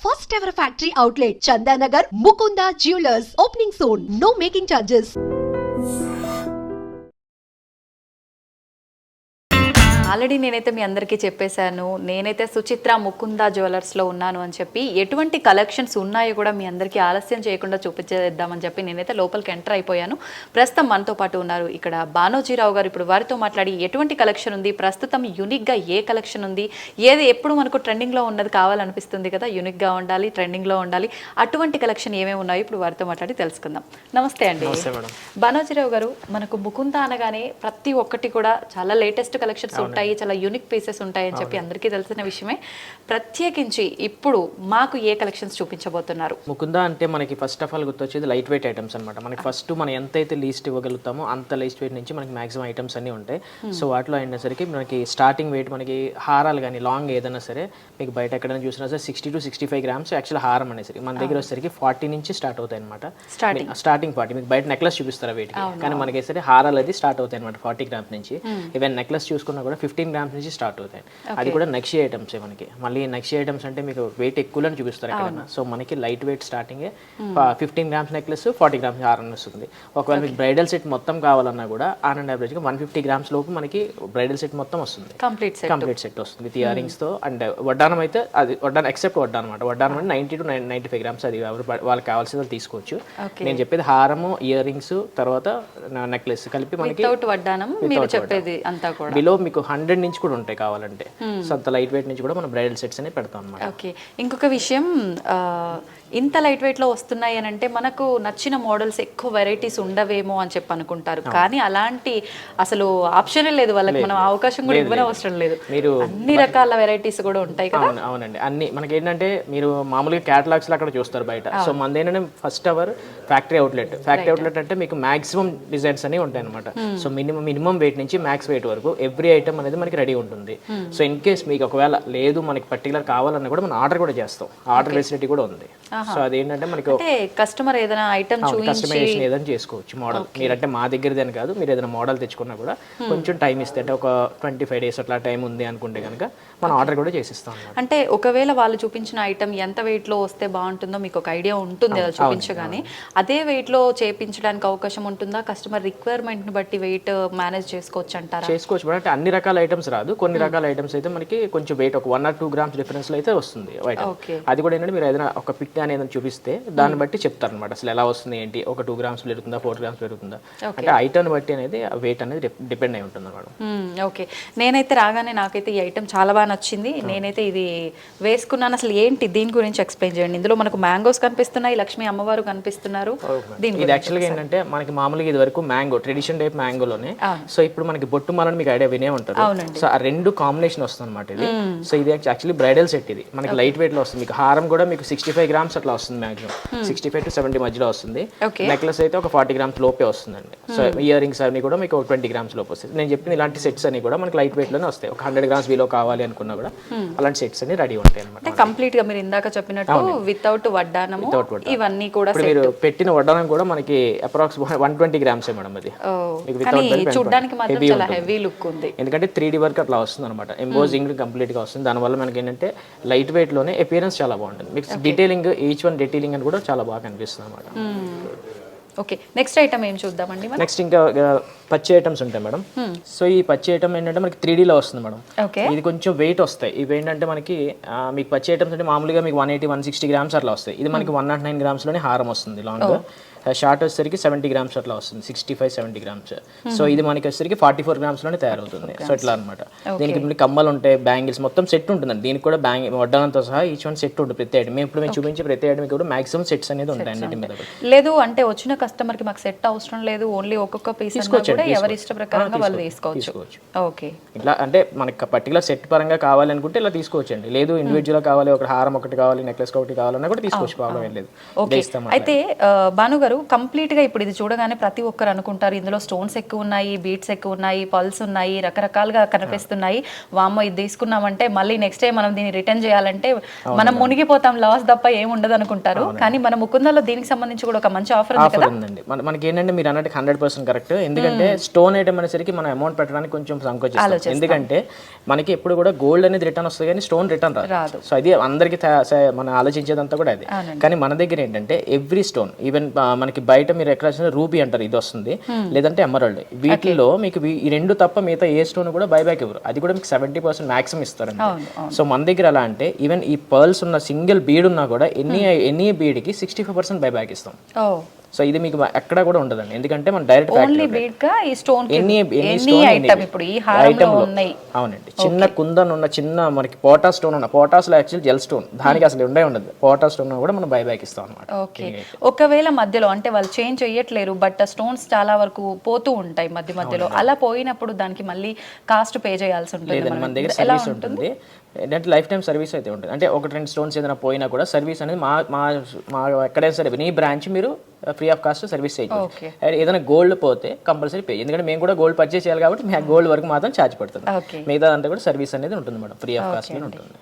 First ever factory outlet, Chandanagar, Mukunda Jewelers, opening soon. No making charges. Already నేనైతే మీ అందరికీ చెప్పేశాను, నేనైతే సుచిత్ర ముకుంద జ్యువెలర్స్లో ఉన్నాను అని చెప్పి ఎటువంటి కలెక్షన్స్ ఉన్నాయో కూడా మీ అందరికీ ఆలస్యం చేయకుండా చూపించేద్దామని చెప్పి నేనైతే లోపలికి ఎంటర్ అయిపోయాను. ప్రస్తుతం మనతో పాటు ఉన్నారు ఇక్కడ బానోజీరావు గారు. ఇప్పుడు వారితో మాట్లాడి ఎటువంటి కలెక్షన్ ఉంది, ప్రస్తుతం యూనిక్గా ఏ కలెక్షన్ ఉంది, ఏది ఎప్పుడు మనకు ట్రెండింగ్లో ఉన్నది కావాలనిపిస్తుంది కదా, యూనిక్గా ఉండాలి, ట్రెండింగ్లో ఉండాలి, అటువంటి కలెక్షన్ ఏమేమి ఉన్నాయో ఇప్పుడు వారితో మాట్లాడి తెలుసుకుందాం. నమస్తే అండి బానోజీరావు గారు. మనకు ముకుంద అనగానే ప్రతి ఒక్కటి కూడా చాలా లేటెస్ట్ కలెక్షన్స్ ఉంటాయి, చాలా యూనిక్ పీసెస్ ఉంటాయని చెప్పి అందరికీ తెలిసిన విషయమే. ప్రత్యేకించి ఇప్పుడు మాకు ఏ కలెక్షన్స్ చూపించబోతున్నారు? ముకుంద అంటే మనకి ఫస్ట్ ఆఫ్ ఆల్ గుర్తొచ్చేది లైట్ వెయిట్ ఐటమ్స్ అనమాట. మనకి ఫస్ట్ మనం ఎంతైతే లీస్ట్ ఇవ్వగలుగుతామో అంత లీస్ట్ వెయిట్ నుంచి మనకి మాక్సిమం ఐటమ్స్ అన్నీ ఉంటాయి. సో వాటిలో అయినసరికి మనకి స్టార్టింగ్ వెయిట్ మనకి హారాలు కానీ లాంగ్ ఏదైనా సరే మీకు బయట ఎక్కడైనా చూసినా సరే 60 to 65 grams యాక్చువల్ హారం అనేసరికి మన దగ్గర వచ్చేసరికి 40 నుంచి స్టార్ట్ అవుతాయి అనమాట. స్టార్టింగ్ 40. మీకు బయట నెక్లెస్ చూపిస్తారా వెయిట్, కానీ మనకి సరే హారాలు అది స్టార్ట్ అవుతాయి అనమాట 40 grams నుంచి. ఈవెన్ నెక్లెస్ చూసుకున్నా కూడా 15 grams నుంచి స్టార్ట్ అవుతాయి. అది కూడా నక్షి ఐటమ్స్ మనకి. మళ్ళీ నక్షి ఐటమ్స్ అంటే మీకు వెయిట్ ఎక్కువ అని చూపిస్తారు ఎక్కడైనా. సో మనకి light weight starting 15 grams necklace, 40 grams హారం వస్తుంది. ఒకవేళ మీకు బ్రైడల్ సెట్ మొత్తం కావాలన్నా కూడా ఆన్ అండ్ యావరేజ్ గా 150 grams లోపు మనకి బ్రైడల్ సెట్ మొత్తం వస్తుంది. కంప్లీట్ సెట్ వస్తుంది విత్ ఇయర్ రింగ్స్ తో. అండ్ వడ్డానం అయితే అది వడ్డానం ఎక్సెప్ట్ వడ్డానం అనమాట. వడ్డానం అంటే 90 to 95 grams. అది వాళ్ళకి కావాల్సింది తీసుకోవచ్చు. నేను చెప్పేది హారము, ఇయర్ రింగ్స్, తర్వాత నెక్లెస్ కలిపి మనకి బిలో మీకు 100 నుంచి కూడా ఉంటాయి కావాలంటే. సో అంత లైట్ వెయిట్ నుంచి కూడా మనం బ్రైడల్ సెట్స్ అని పెడతాం అన్నమాట. ఓకే, ఇంకొక విషయం, ఇంత లైట్ వెయిట్ లో వస్తున్నాయి అని అంటే మనకు నచ్చిన మోడల్స్ ఎక్కువ వెరైటీస్ ఉండవేమో అని చెప్పి అనుకుంటారు, కానీ అలాంటి అసలు ఆప్షనే లేదు వాళ్ళకి. మనం అవకాశం కూడా ఇవ్వని అవసరం లేదు. మీరు అన్ని రకాల వెరైటీస్ కూడా ఉంటాయి కదా. అవునండి, అన్ని మనకి ఏంటంటే మీరు మామూలుగా క్యాటలాగ్స్ లో అక్కడ చూస్తారు బయట. సో మనది ఏంటంటే ఫస్ట్ అవర్ ఫ్యాక్టరీ అవుట్లెట్ అంటే మీకు మాక్సిమం డిజైన్స్ అనేవి ఉంటాయి అనమాట. సో మినిమం వెయిట్ నుంచి మ్యాక్స్ వెయిట్ వరకు ఎవ్రీ ఐటమ్ అనేది మనకి రెడీ ఉంటుంది. సో ఇన్ కేస్ మీకు ఒకవేళ లేదు మనకి పర్టికులర్ కావాలన్నా కూడా మనం ఆర్డర్ కూడా చేస్తాం. ఆర్డర్ ఫెసిలిటీ కూడా ఉంది. సో అదేంటంటే మనకి కస్టమర్ ఏదైనా ఐటమ్ కస్టమైజేషన్ ఏదైనా చేసుకోవచ్చు. మోడల్ మీరంటే మా దగ్గరదని కాదు, మీరు ఏదైనా మోడల్ తెచ్చుకున్నా కూడా కొంచెం టైం ఇస్తే, అంటే ఒక 25 days అట్లా టైం ఉంది అనుకుంటే కనుక మనం ఆర్డర్ కూడా చేసిస్తాం. అంటే ఒకవేళ వాళ్ళు చూపించిన ఐటమ్ ఎంత వెయిట్ లో వస్తే బాగుంటుందో మీకు ఒక ఐడియా ఉంటుంది కదా చూపించగానే. అదే వెయిట్ లో చేయించడానికి అవకాశం ఉంటుందా? కస్టమర్ రిక్వైర్మెంట్ ని బట్టి వెయిట్ మేనేజ్ చేసుకోవచ్చు అంటారా? చేసుకోవచ్చు. అంటే అన్ని రకాల ఐటమ్స్ రాదు, కొన్ని రకాల ఐటమ్స్ అయితే మనకి కొంచెం వెయిట్ ఒక 1 or 2 grams డిఫరెన్స్ లో అయితే వస్తుంది. అది కూడా ఏంటంటే మీరు ఏదైనా ఒక పిక్ అని ఏదైనా చూపిస్తే దాన్ని బట్టి చెప్తారు అనమాట అసలు ఎలా వస్తుంది ఏంటి. ఒక 2 grams పెరుగుతుందా, 4 grams పెరుగుతుందా, అంటే ఐటమ్ బట్టి అనేది వెయిట్ అనేది డిపెండ్ అయి ఉంటుంది మేడం. ఓకే, నేనైతే రాగానే నాకైతే ఈ ఐటమ్ చాలా బాగా నచ్చింది. నేనైతే ఇది వేసుకున్నాను. అసలు ఏంటి దీని గురించి ఎక్స్ప్లెయిన్ చేయండి. ఇందులో మనకు మ్యాంగోస్ కనిపిస్తున్నాయి, లక్ష్మీ అమ్మవారు కనిపిస్తున్నారు. ఇది యాక్చువల్గా ఏంటంటే మనకి మామూలుగా ఇది వరకు మ్యాంగో ట్రెడిషన్ టైప్ మ్యాంగోలోనే. సో ఇప్పుడు మనకి బొట్టు మాలని మీకు ఐడియా వినే ఉంటారు. సో ఆ రెండు కాంబినేషన్ వస్తుంది అనమాట ఇది. సో ఇది యాక్చువల్లీ బ్రైడల్ సెట్. ఇది మనకి లైట్ వెయిట్ లో వస్తుంది. మీకు హారం కూడా మీకు 65 grams అట్లా వస్తుంది, మాక్సిమం 65 to 70 మధ్యలో వస్తుంది. నెక్లెస్ అయితే ఒక 40 grams లోపే వస్తుందండి. సో ఇయర్ రింగ్స్ అన్ని కూడా మీకు 20 grams లోపు వస్తుంది. నేను చెప్పిన ఇలాంటి సెట్స్ అన్ని కూడా మనకి లైట్ వెయిట్ లోనే వస్తాయి. ఒక 100 grams బిలో కావాలి అనుకున్నా కూడా అలాంటి సెట్స్ అన్ని రెడీ ఉంటాయి అనమాట. కంప్లీట్ గా మీరు ఇందాక చెప్పినట్టు వితౌట్ వడ్డానము ఇవన్నీ కూడా. మీరు పెట్టిన వడ్డానం కూడా మనకి అప్రాక్సిమేట్ 120 grams మేడం. అది చూడడానికి మాత్రం చాలా హెవీ లుక్ ఉంది, ఎందుకంటే 3D వర్క్ అట్లా వస్తుంది అనమాట. ఎంబోజింగ్ కంప్లీట్ గా వస్తుంది. దానివల్ల మనకి ఏంటంటే లైట్ వెయిట్ లోనే అపియరెన్స్ చాలా బాగుంటుంది. మీకు డీటెయిలింగ్ ఈచ్ వన్ డీటెయిలింగ్ అని కూడా చాలా బాగా కనిపిస్తుంది అనమాట. ఓకే, నెక్స్ట్ ఐటమ్ ఏం చూద్దామండి? నెక్స్ట్ ఇంకా పచ్చి ఐటమ్స్ ఉంటాయి మేడం. సో ఈ పచ్చి ఐటమ్ ఏంటంటే మనకి 3D లో వస్తుంది మేడం. ఇది కొంచెం వెయిట్ వస్తాయి. ఇవి ఏంటంటే మనకి మీకు పచ్చి ఐటమ్స్ అంటే మామూలుగా మీకు 180-160 grams అట్లా వస్తాయి. ఇది మనకి 109 grams లోనే హారం వస్తుంది. లాంగ్ షార్ట్ వచ్చేసరికి 70 grams అట్లా వస్తుంది, 65-70 grams. సో ఇది మనకి వచ్చేసరికి 44 grams లోనే తయారవుతుంది. సో ఇట్లా అనమాట. దీనికి కమ్మలు ఉంటాయి, బ్యాంగిల్స్, మొత్తం సెట్ ఉంటుందండి. దీనికి కూడా వడ్డానంతో సహా ఈచ్ వన్ సెట్ ఉంటుంది. ప్రతి ఐటమ్ మేము చూపించే ప్రతి ఐటమ్ కూడా మాక్సిమం సెట్స్ అనేది ఉంటాయి అన్నిటి మీద. లేదు అంటే వచ్చిన కస్టమర్ కి మాకు సెట్ అవసరం లేదు, ఓన్లీ ఒక్కొక్క పీస్ ఎవరి ఇష్ట ప్రకారంగా వాళ్ళు తీసుకోవచ్చు. ఓకే, ఇట్లా అంటే మనకి పర్టికులర్ సెట్ పరంగా కావాలనుకుంటే ఇలా తీసుకోవచ్చండి. లేదు ఇండివిజువల్ కావాలి, ఒక హారం ఒకటి కావాలి, నెక్లెస్ ఒకటి కావాలన్నా కూడా తీసుకోవచ్చు, ప్రాబ్లం ఏం లేదు. అయితే భాను గారు, గారు కంప్లీట్గా ఇప్పుడు ఇది చూడగానే ప్రతి ఒక్కరు అనుకుంటారు ఇందులో స్టోన్స్ ఎక్కువ ఉన్నాయి, బీట్స్ ఎక్కువ ఉన్నాయి, పల్స్ ఉన్నాయి, రకరకాలుగా కనిపిస్తున్నాయి, వామ్మో ఇది తీసుకున్నామంటే మళ్ళీ నెక్స్ట్ టైం మనం దీన్ని రిటర్న్ చేయాలంటే మనం మునిగిపోతాం, లాస్ తప్ప ఏం ఉండదు అనుకుంటారు. కానీ మన ముకుందాలో దీనికి సంబంధించి కూడా ఒక మంచి ఆఫర్ ఉంది కదా. ఉందండి. మనకి ఏంటంటే మీరు అన్నట్టు 100% కరెక్ట్. ఎందుకంటే స్టోన్ ఐటమ్ అనేసరికి మనం అమౌంట్ పెట్టడానికి కొంచెం సంకోచిస్తాం. ఎందుకంటే మనకి ఎప్పుడు కూడా గోల్డ్ అనేది రిటర్న్ వస్తుంది కానీ స్టోన్ రిటర్న్ రాదు. సో అది అందరికి మనం ఆలోచించేదంతా కూడా అది. కానీ మన దగ్గర ఏంటంటే ఎవ్రీ స్టోన్, ఈవెన్ మనకి బయట మీరు ఎక్కడ రూబీ అంటారు, ఇది వస్తుంది, లేదంటే ఎమరాల్డ్, వీటిలో మీకు ఈ రెండు తప్ప మిగతా ఏ స్టోన్ కూడా బైబ్యాక్ ఇవ్వరు. అది కూడా మీకు 70% మాక్సిమం ఇస్తారండి. సో మన దగ్గర ఎలా అంటే ఈవెన్ ఈ పర్ల్స్ ఉన్న సింగిల్ బీడ్ ఉన్నా కూడా ఎన్ని బీడ్కి 65% బైబ్యాక్ ఇస్తాం. సో ఇది మీకు ఎక్కడ కూడా ఉండదండి. ఎందుకంటే మనం డైరెక్ట్ అవునండి. చిన్న కుందన్ ఉన్న చిన్న మనకి పోటా స్టోన్ ఉన్న పోటాస్ లో యాక్చువల్ జెల్ స్టోన్, దానికి అసలు ఉండదు. పోటా స్టోన్ కూడా మనం బైబ్యాక్ ఇస్తాం అనమాట. ఓకే, ఒకవేళ మధ్యలో అంటే వాళ్ళు చేంజ్ చేయట్లేరు బట్ స్టోన్స్ చాలా వరకు పోతూ ఉంటాయి మధ్యలో, అలా పోయినప్పుడు దానికి మళ్ళీ కాస్ట్ పే చేయాల్సి ఉంటుంది. మన దగ్గర సర్వీస్ ఉంటుంది, ఏంటంటే లైఫ్ టైం సర్వీస్ అయితే ఉంటుంది. అంటే 1-2 స్టోన్స్ ఏదైనా పోయినా కూడా సర్వీస్ అనేది మా ఎక్కడైనా సరే నీ బ్రాంచ్ మీరు ఫ్రీ ఆఫ్ కాస్ట్ సర్వీస్ చేయొచ్చు. ఏదైనా గోల్డ్ పోతే కంపల్సరీ పే, ఎందుకంటే మేము కూడా గోల్డ్ పర్చేస్ చేయాలి కాబట్టి మేము గోల్డ్ వరకు మాత్రం ఛార్జ్ పడుతుంది. మిగతా అంతా కూడా సర్వీస్ అనేది ఉంటుంది మేడం, ఫ్రీ ఆఫ్ కాస్ట్ ఉంటుంది.